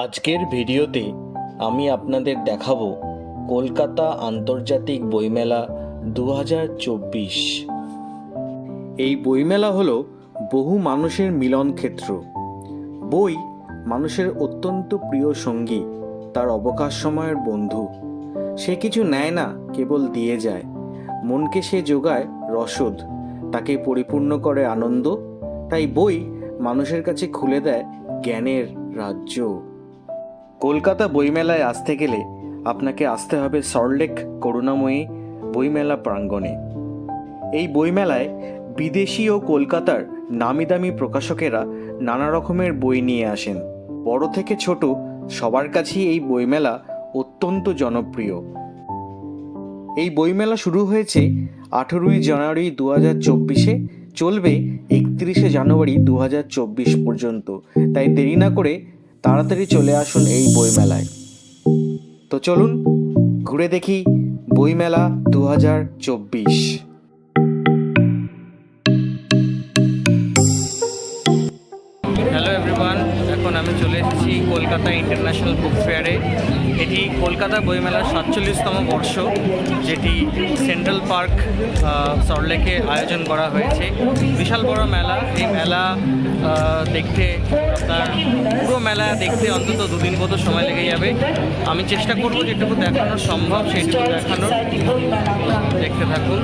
আজকের ভিডিওতে আমি আপনাদের দেখাবো কলকাতা আন্তর্জাতিক বইমেলা 2024। এই বইমেলা হলো বহু মানুষের মিলন ক্ষেত্র। বই মানুষের অত্যন্ত প্রিয় সঙ্গী, তার অবকাশ সময়ের বন্ধু। সে কিছু নেয় না, কেবল দিয়ে যায়। মনকে সে যোগায় রসদ, তাকে পরিপূর্ণ করে আনন্দ। তাই বই মানুষের কাছে খুলে দেয় জ্ঞানের রাজ্য। কলকাতা বইমেলায় আসতে গেলে আপনাকে আসতে হবে সল্টলেক করুণাময়ী বইমেলা প্রাঙ্গণে। এই বইমেলায় বিদেশি ও কলকাতার নামি দামি প্রকাশকেরা নানা রকমের বই নিয়ে আসেন। বড় থেকে ছোট সবার কাছেই এই বইমেলা অত্যন্ত জনপ্রিয়। এই বইমেলা শুরু হয়েছে 18ই জানুয়ারি 2024, চলবে 31শে জানুয়ারি 2024 পর্যন্ত। তাই দেরি না করে তাড়াতাড়ি চলে আসুন এই বইমেলায়। তো চলুন ঘুরে দেখি বইমেলা 2024। হ্যালো এভরিওয়ান, এখন আমি চলে এসেছি কলকাতা ইন্টারন্যাশনাল বুক ফেয়ারে। এটি কলকাতা বইমেলার 47তম বর্ষ, যেটি সেন্ট্রাল পার্ক সল্টলেকে আয়োজন করা হয়েছে। বিশাল বড় মেলা। এই মেলা দেখতে আপনার পুরো মেলা দেখতে অন্তত 2 দিন মতো সময় লেগে যাবে। আমি চেষ্টা করব যেটুকু দেখানো সম্ভব সেইটুকু দেখানোর। দেখতে থাকুন।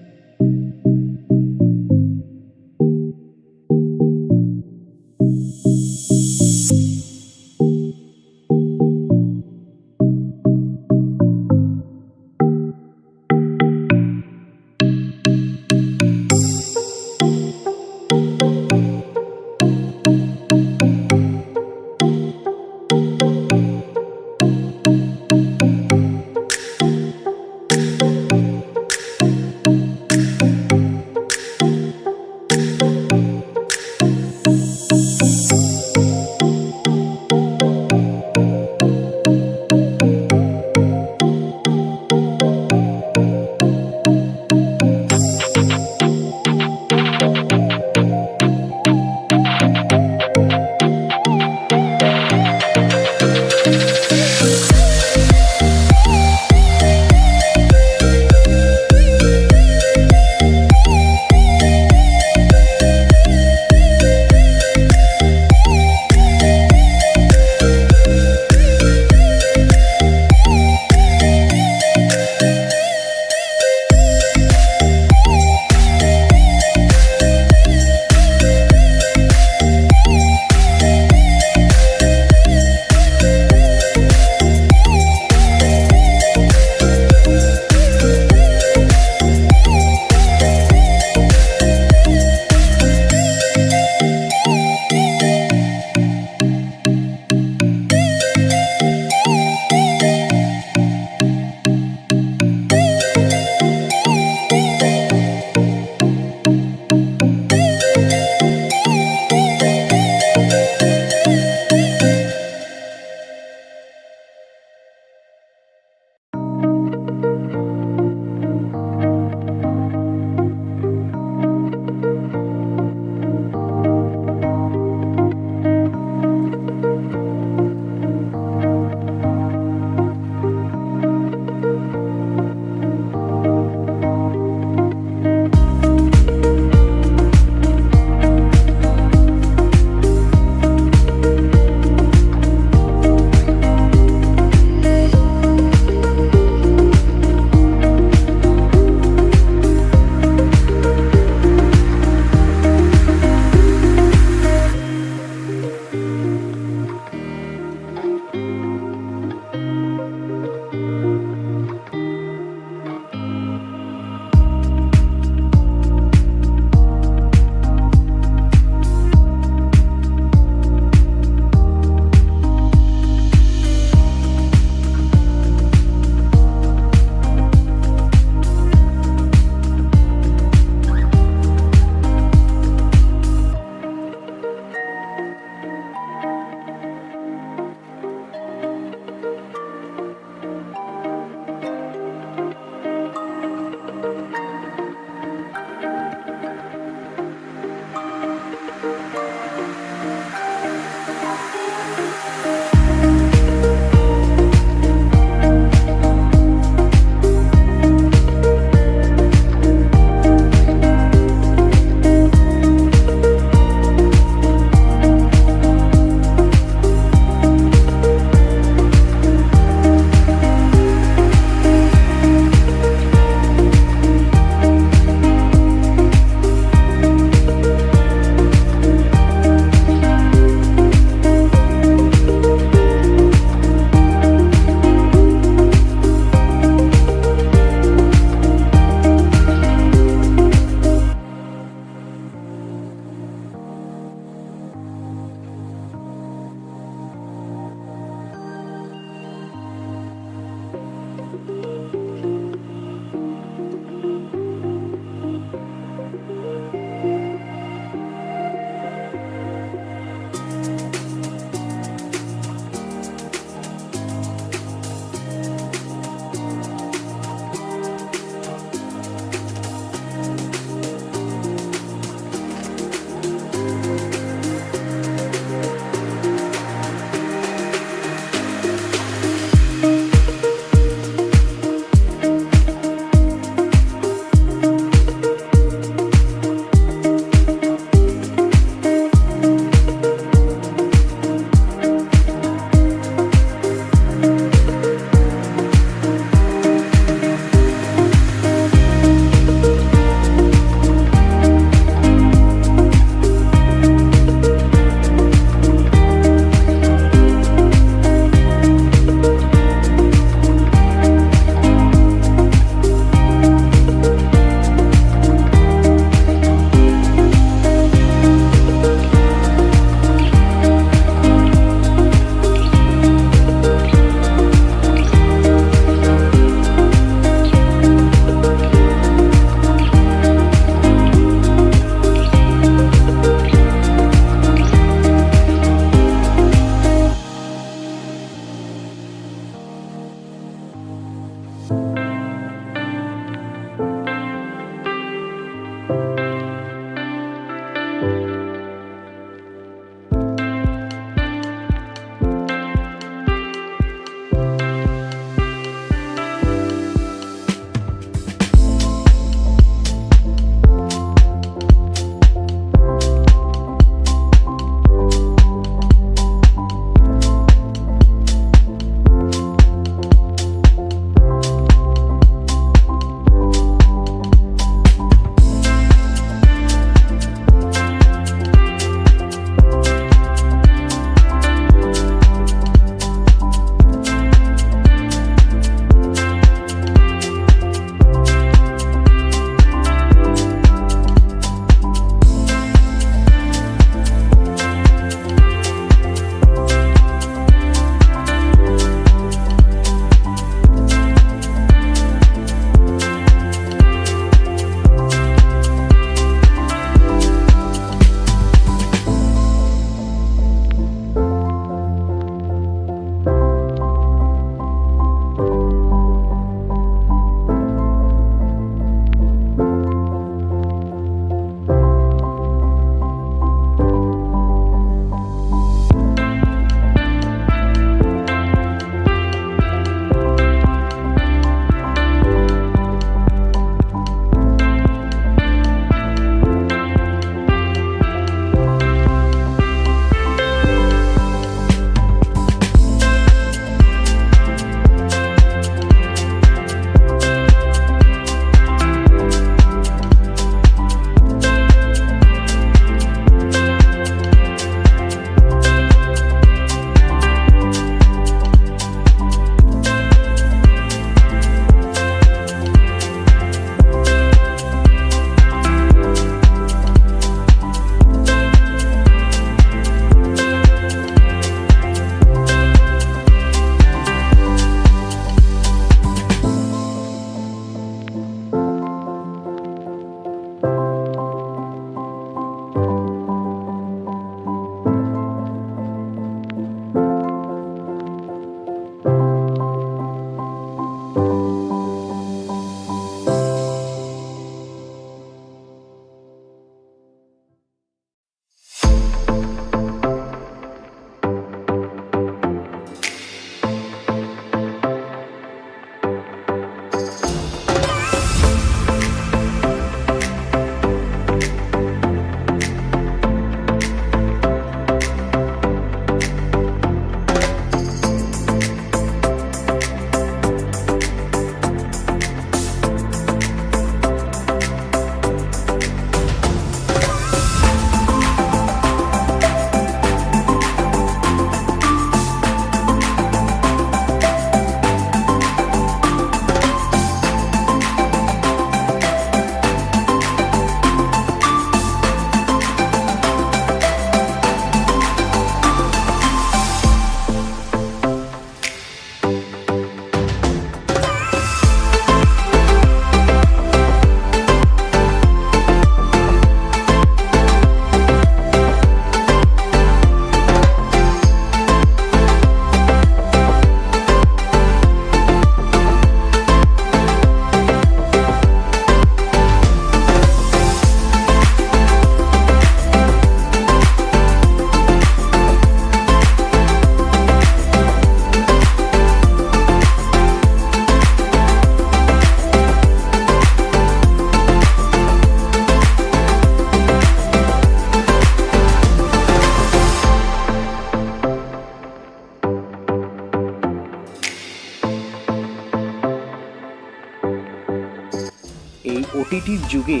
ওটিটির যুগে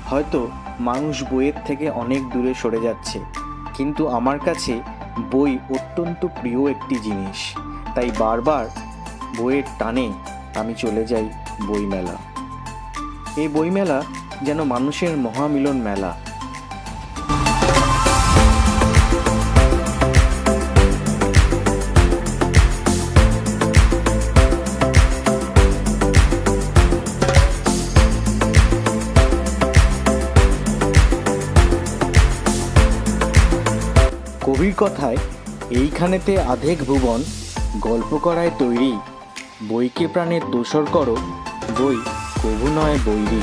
হয়তো মানুষ বইয়ের থেকে অনেক দূরে সরে যাচ্ছে, কিন্তু আমার কাছে বই অত্যন্ত প্রিয় একটি জিনিস। তাই বারবার বইয়ের টানে আমি চলে যাই বইমেলা। এই বইমেলা যেন মানুষের মহামিলন মেলা। কবির কথায় এইখানেতে আধেক ভুবন, গল্প করায় তৈরি, বইকে প্রাণের দোসর করো, বই কভু নয় বৈরী।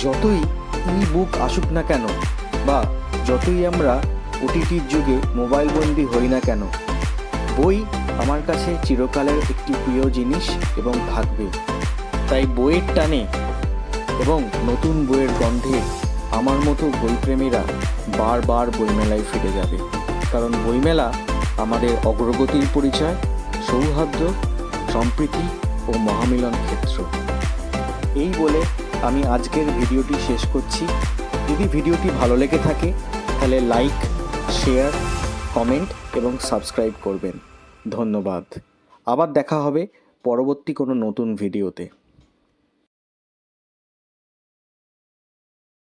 যতই ই বুক আসুক না কেন, বা যতই আমরা ওটিটির যুগে মোবাইল বন্দি হই না কেন, বই আমার কাছে চিরকালের একটি প্রিয় জিনিস এবং থাকবে। তাই বইয়ের টানে এবং নতুন বইয়ের গন্ধে আমার মতো বইপ্রেমীরা বারবার বইমেলায় ফিরে যাবে, কারণ বইমেলা আমাদের অগ্রগতির পরিচয়, সৌহার্দ্য, সম্প্রীতি ও মহামিলন ক্ষেত্র। এই বলে আমি আজকের ভিডিওটি শেষ করছি। যদি ভিডিওটি ভালো লেগে থাকে তাহলে লাইক, শেয়ার, কমেন্ট এবং সাবস্ক্রাইব করবেন। ধন্যবাদ। আবার দেখা হবে পরবর্তী কোনো নতুন ভিডিওতে।